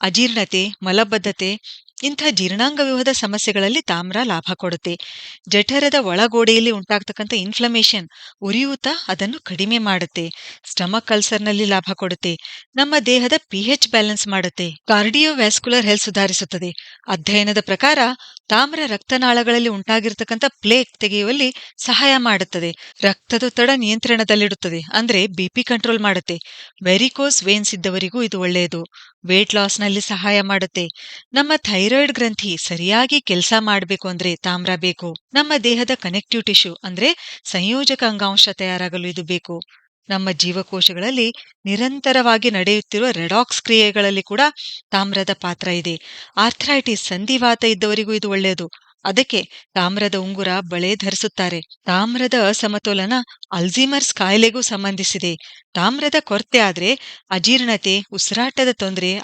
ಅಜೀರ್ಣತೆ, ಮಲಬದ್ಧತೆ ಇಂಥ ಜೀರ್ಣಾಂಗ ವ್ಯೂಹದ ಸಮಸ್ಯೆಗಳಲ್ಲಿ ತಾಮ್ರ ಲಾಭ ಕೊಡುತ್ತೆ. ಜಠರದ ಒಳಗೋಡೆಯಲ್ಲಿ ಉಂಟಾಗ್ತಕ್ಕಂಥ ಇನ್ಫ್ಲಮೇಷನ್, ಉರಿಯೂತ ಅದನ್ನು ಕಡಿಮೆ ಮಾಡುತ್ತೆ. ಸ್ಟಮಕ್ ಅಲ್ಸರ್ನಲ್ಲಿ ಲಾಭ ಕೊಡುತ್ತೆ. ನಮ್ಮ ದೇಹದ ಪಿಎಚ್ ಬ್ಯಾಲೆನ್ಸ್ ಮಾಡುತ್ತೆ. ಕಾರ್ಡಿಯೋವ್ಯಾಸ್ಕ್ಯುಲರ್ ಹೆಲ್ತ್ ಸುಧಾರಿಸುತ್ತದೆ. ಅಧ್ಯಯನದ ಪ್ರಕಾರ ತಾಮ್ರ ರಕ್ತನಾಳಗಳಲ್ಲಿ ಉಂಟಾಗಿರ್ತಕ್ಕಂಥ ಪ್ಲೇಕ್ ತೆಗೆಯುವಲ್ಲಿ ಸಹಾಯ ಮಾಡುತ್ತದೆ. ರಕ್ತದೊತ್ತಡ ನಿಯಂತ್ರಣದಲ್ಲಿಡುತ್ತದೆ, ಅಂದ್ರೆ ಬಿಪಿ ಕಂಟ್ರೋಲ್ ಮಾಡುತ್ತೆ. ವೆರಿಕೋಸ್ ವೇನ್ಸ್ ಇದ್ದವರಿಗೂ ಇದು ಒಳ್ಳೆಯದು. ವೇಟ್ ಲಾಸ್ನಲ್ಲಿ ಸಹಾಯ ಮಾಡುತ್ತೆ. ನಮ್ಮ ಥೈರಾಯ್ಡ್ ಗ್ರಂಥಿ ಸರಿಯಾಗಿ ಕೆಲಸ ಮಾಡಬೇಕು ಅಂದ್ರೆ ತಾಮ್ರ ಬೇಕು. ನಮ್ಮ ದೇಹದ ಕನೆಕ್ಟಿವ್ ಟಿಶ್ಯೂ ಅಂದ್ರೆ ಸಂಯೋಜಕ ಅಂಗಾಂಶ ತಯಾರಾಗಲು ಇದು ಬೇಕು. ನಮ್ಮ ಜೀವಕೋಶಗಳಲ್ಲಿ ನಿರಂತರವಾಗಿ ನಡೆಯುತ್ತಿರುವ ರೆಡಾಕ್ಸ್ ಕ್ರಿಯೆಗಳಲ್ಲಿ ಕೂಡ ತಾಮ್ರದ ಪಾತ್ರ ಇದೆ. ಆರ್ಥ್ರೈಟಿಸ್, ಸಂಧಿವಾತ ಇದ್ದವರಿಗೂ ಇದು ಒಳ್ಳೆಯದು. ಅದಕ್ಕೆ ತಾಮ್ರದ ಉಂಗುರ, ಬಳೆ ಧರಿಸುತ್ತಾರೆ. ತಾಮ್ರದ ಅಸಮತೋಲನ ಅಲ್ಝೀಮರ್ಸ್ ಕಾಯಿಲೆಗೂ ಸಂಬಂಧಿಸಿದೆ. ತಾಮ್ರದ ಕೊರತೆ ಆದ್ರೆ ಅಜೀರ್ಣತೆ, ಉಸಿರಾಟದ ತೊಂದರೆ,